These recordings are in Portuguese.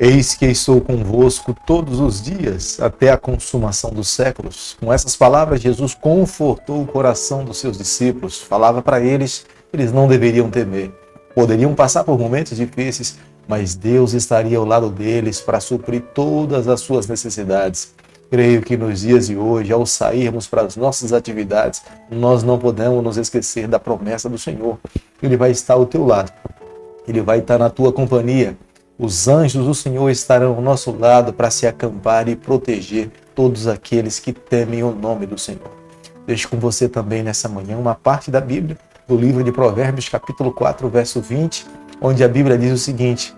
Eis que estou convosco todos os dias, até a consumação dos séculos. Com essas palavras, Jesus confortou o coração dos seus discípulos. Falava para eles que eles não deveriam temer. Poderiam passar por momentos difíceis, mas Deus estaria ao lado deles para suprir todas as suas necessidades. Creio que nos dias de hoje, ao sairmos para as nossas atividades, nós não podemos nos esquecer da promessa do Senhor. Ele vai estar ao teu lado. Ele vai estar na tua companhia. Os anjos do Senhor estarão ao nosso lado para se acampar e proteger todos aqueles que temem o nome do Senhor. Deixo com você também nessa manhã uma parte da Bíblia, do livro de Provérbios, capítulo 4, verso 20, onde a Bíblia diz o seguinte: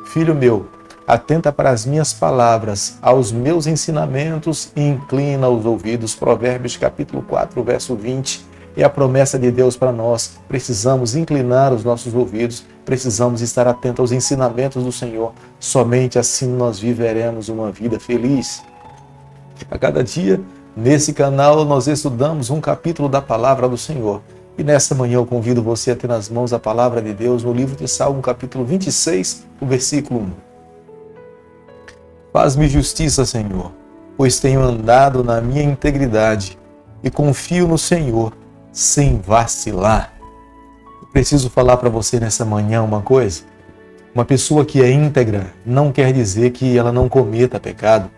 Filho meu, atenta para as minhas palavras, aos meus ensinamentos e inclina os ouvidos. Provérbios, capítulo 4, verso 20. É a promessa de Deus para nós. Precisamos inclinar os nossos ouvidos, precisamos estar atentos aos ensinamentos do Senhor. Somente assim nós viveremos uma vida feliz. A cada dia, nesse canal, nós estudamos um capítulo da palavra do Senhor. E nesta manhã eu convido você a ter nas mãos a palavra de Deus no livro de Salmo, capítulo 26, o versículo 1. Faz-me justiça, Senhor, pois tenho andado na minha integridade e confio no Senhor sem vacilar. Eu preciso falar para você nessa manhã uma coisa. Uma pessoa que é íntegra não quer dizer que ela não cometa pecado,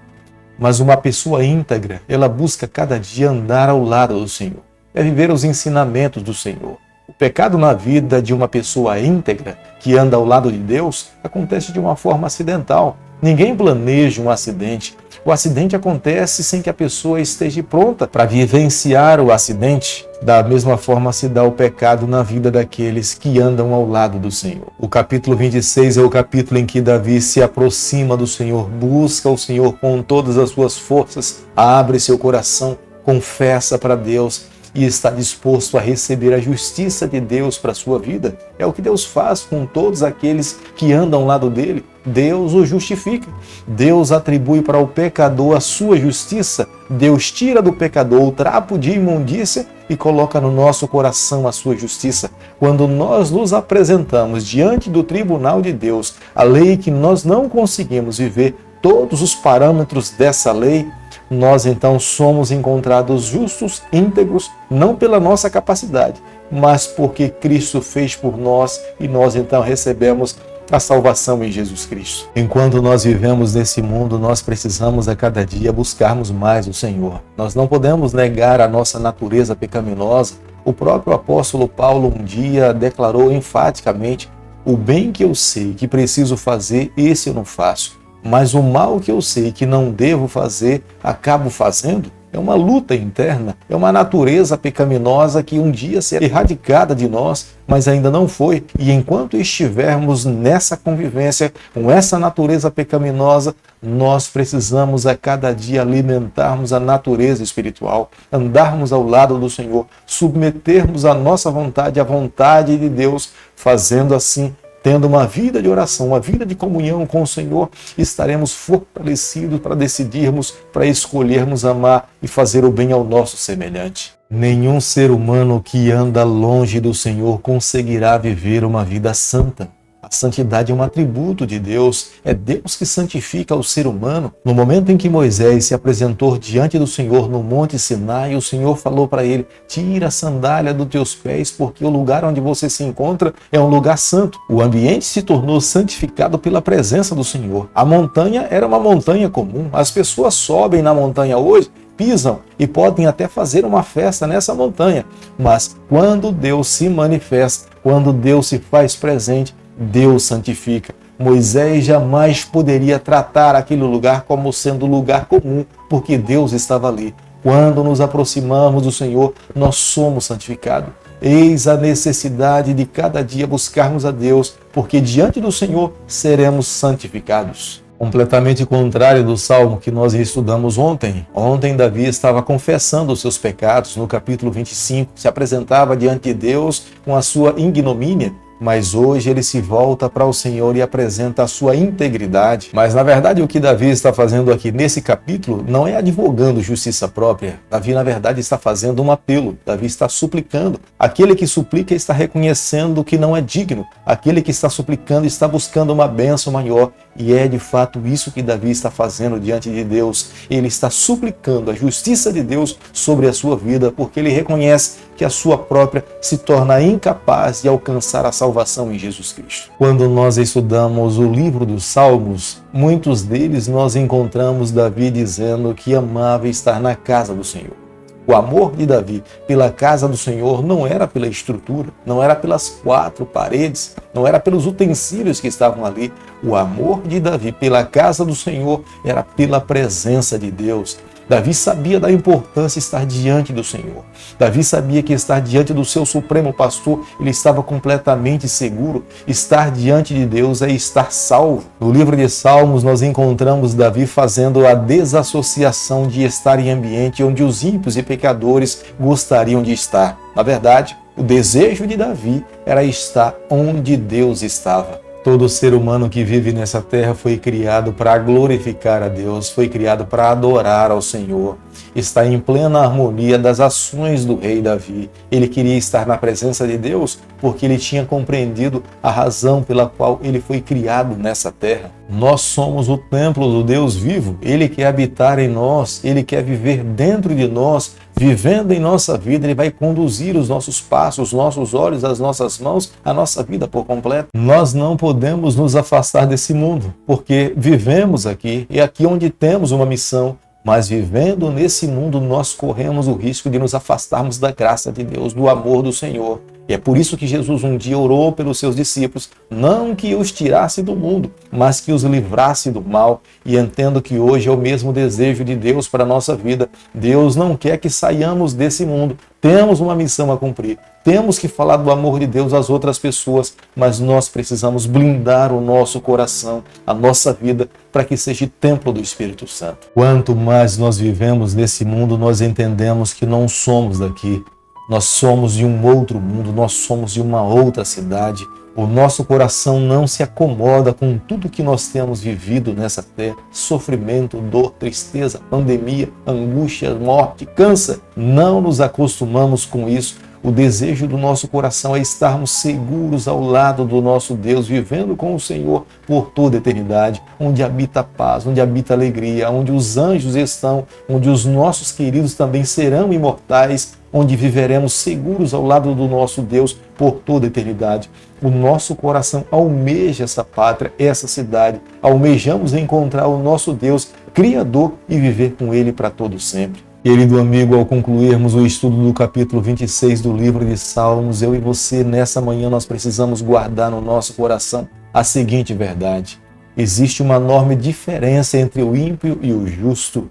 mas uma pessoa íntegra, ela busca cada dia andar ao lado do Senhor, é viver os ensinamentos do Senhor. O pecado na vida de uma pessoa íntegra, que anda ao lado de Deus, acontece de uma forma acidental. Ninguém planeja um acidente. O acidente acontece sem que a pessoa esteja pronta para vivenciar o acidente. Da mesma forma se dá o pecado na vida daqueles que andam ao lado do Senhor. O capítulo 26 é o capítulo em que Davi se aproxima do Senhor, busca o Senhor com todas as suas forças, abre seu coração, confessa para Deus e está disposto a receber a justiça de Deus para a sua vida. É o que Deus faz com todos aqueles que andam ao lado dele. Deus o justifica. Deus atribui para o pecador a sua justiça. Deus tira do pecador o trapo de imundícia e coloca no nosso coração a sua justiça. Quando nós nos apresentamos diante do tribunal de Deus, a lei que nós não conseguimos viver todos os parâmetros dessa lei, nós então somos encontrados justos, íntegros, não pela nossa capacidade, mas porque Cristo fez por nós e nós então recebemos a salvação em Jesus Cristo. Enquanto nós vivemos nesse mundo, nós precisamos a cada dia buscarmos mais o Senhor. Nós não podemos negar a nossa natureza pecaminosa. O próprio apóstolo Paulo um dia declarou enfaticamente: o bem que eu sei que preciso fazer, esse eu não faço. Mas o mal que eu sei que não devo fazer, acabo fazendo. É uma luta interna, é uma natureza pecaminosa que um dia será erradicada de nós, mas ainda não foi. E enquanto estivermos nessa convivência com essa natureza pecaminosa, nós precisamos a cada dia alimentarmos a natureza espiritual, andarmos ao lado do Senhor, submetermos a nossa vontade à vontade de Deus, fazendo assim, tendo uma vida de oração, uma vida de comunhão com o Senhor, estaremos fortalecidos para decidirmos, para escolhermos amar e fazer o bem ao nosso semelhante. Nenhum ser humano que anda longe do Senhor conseguirá viver uma vida santa. A santidade é um atributo de Deus, é Deus que santifica o ser humano. No momento em que Moisés se apresentou diante do Senhor no Monte Sinai, o Senhor falou para ele: tira a sandália dos teus pés, porque o lugar onde você se encontra é um lugar santo. O ambiente se tornou santificado pela presença do Senhor. A montanha era uma montanha comum. As pessoas sobem na montanha hoje, pisam e podem até fazer uma festa nessa montanha. Mas quando Deus se manifesta, quando Deus se faz presente, Deus santifica. Moisés jamais poderia tratar aquele lugar como sendo lugar comum, porque Deus estava ali. Quando nos aproximamos do Senhor, nós somos santificados. Eis a necessidade de cada dia buscarmos a Deus, porque diante do Senhor seremos santificados. Completamente contrário do salmo que nós estudamos ontem. Ontem Davi estava confessando os seus pecados no capítulo 25, se apresentava diante de Deus com a sua ignomínia. mas hoje ele se volta para o Senhor e apresenta a sua integridade. Mas na verdade o que Davi está fazendo aqui nesse capítulo não é advogando justiça própria. Davi na verdade está fazendo um apelo. Davi está suplicando. Aquele que suplica está reconhecendo que não é digno. Aquele que está suplicando está buscando uma bênção maior. E é de fato isso que Davi está fazendo diante de Deus. Ele está suplicando a justiça de Deus sobre a sua vida, porque ele reconhece que a sua própria se torna incapaz de alcançar a salvação em Jesus Cristo. Quando nós estudamos o livro dos Salmos, muitos deles nós encontramos Davi dizendo que amava estar na casa do Senhor. O amor de Davi pela casa do Senhor não era pela estrutura, não era pelas quatro paredes, não era pelos utensílios que estavam ali. O amor de Davi pela casa do Senhor era pela presença de Deus. Davi sabia da importância de estar diante do Senhor. Davi sabia que estar diante do seu supremo pastor, ele estava completamente seguro. Estar diante de Deus é estar salvo. No livro de Salmos, nós encontramos Davi fazendo a desassociação de estar em ambiente onde os ímpios e pecadores gostariam de estar. Na verdade, o desejo de Davi era estar onde Deus estava. Todo ser humano que vive nessa terra foi criado para glorificar a Deus, foi criado para adorar ao Senhor. Está em plena harmonia das ações do rei Davi. Ele queria estar na presença de Deus porque ele tinha compreendido a razão pela qual ele foi criado nessa terra. Nós somos o templo do Deus vivo. Ele quer habitar em nós, ele quer viver dentro de nós, vivendo em nossa vida. Ele vai conduzir os nossos passos, os nossos olhos, as nossas mãos, a nossa vida por completo. Nós não podemos nos afastar desse mundo, porque vivemos aqui, e aqui onde temos uma missão, mas vivendo nesse mundo nós corremos o risco de nos afastarmos da graça de Deus, do amor do Senhor. E é por isso que Jesus um dia orou pelos seus discípulos, não que os tirasse do mundo, mas que os livrasse do mal. E entendo que hoje é o mesmo desejo de Deus para a nossa vida. Deus não quer que saiamos desse mundo. Temos uma missão a cumprir. Temos que falar do amor de Deus às outras pessoas, mas nós precisamos blindar o nosso coração, a nossa vida, para que seja templo do Espírito Santo. Quanto mais nós vivemos nesse mundo, nós entendemos que não somos daqui. Nós somos de um outro mundo, nós somos de uma outra cidade. O nosso coração não se acomoda com tudo que nós temos vivido nessa terra. Sofrimento, dor, tristeza, pandemia, angústia, morte, câncer. Não nos acostumamos com isso. O desejo do nosso coração é estarmos seguros ao lado do nosso Deus, vivendo com o Senhor por toda a eternidade, onde habita a paz, onde habita a alegria, onde os anjos estão, onde os nossos queridos também serão imortais, onde viveremos seguros ao lado do nosso Deus por toda a eternidade. O nosso coração almeja essa pátria, essa cidade. Almejamos encontrar o nosso Deus, Criador, e viver com Ele para todo sempre. Querido amigo, ao concluirmos o estudo do capítulo 26 do livro de Salmos, eu e você, nessa manhã, nós precisamos guardar no nosso coração a seguinte verdade. Existe uma enorme diferença entre o ímpio e o justo.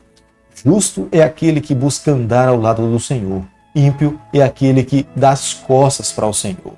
Justo é aquele que busca andar ao lado do Senhor. Ímpio é aquele que dá as costas para o Senhor.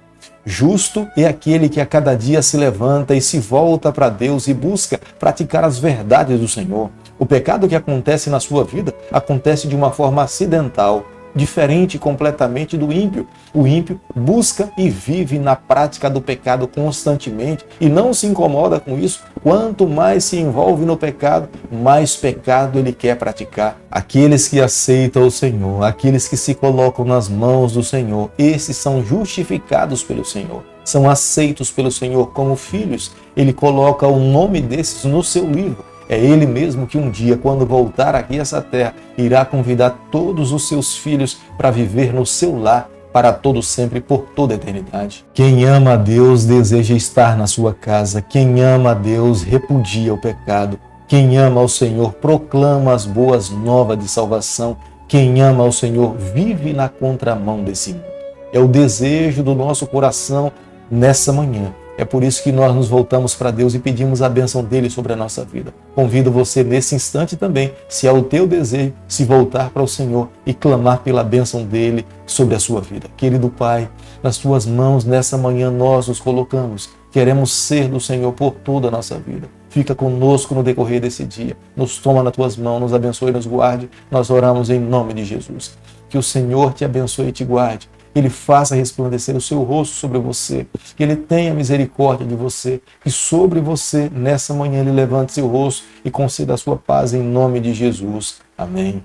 Justo é aquele que a cada dia se levanta e se volta para Deus e busca praticar as verdades do Senhor. O pecado que acontece na sua vida acontece de uma forma acidental, diferente completamente do ímpio. O ímpio busca e vive na prática do pecado constantemente e não se incomoda com isso. Quanto mais se envolve no pecado, mais pecado ele quer praticar. Aqueles que aceitam o Senhor, aqueles que se colocam nas mãos do Senhor, esses são justificados pelo Senhor. São aceitos pelo Senhor como filhos. Ele coloca o nome desses no seu livro. É Ele mesmo que um dia, quando voltar aqui a essa terra, irá convidar todos os seus filhos para viver no seu lar para todo sempre, por toda a eternidade. Quem ama a Deus deseja estar na sua casa. Quem ama a Deus repudia o pecado. Quem ama ao Senhor proclama as boas novas de salvação. Quem ama ao Senhor vive na contramão desse mundo. É o desejo do nosso coração nessa manhã. É por isso que nós nos voltamos para Deus e pedimos a bênção dele sobre a nossa vida. Convido você nesse instante também, se é o teu desejo, se voltar para o Senhor e clamar pela bênção dele sobre a sua vida. Querido Pai, nas tuas mãos nessa manhã nós nos colocamos. Queremos ser do Senhor por toda a nossa vida. Fica conosco no decorrer desse dia. Nos toma nas tuas mãos, nos abençoe e nos guarde. Nós oramos em nome de Jesus. Que o Senhor te abençoe e te guarde. Ele faça resplandecer o seu rosto sobre você, que Ele tenha misericórdia de você, e sobre você, nessa manhã, Ele levante seu rosto e conceda a sua paz em nome de Jesus. Amém.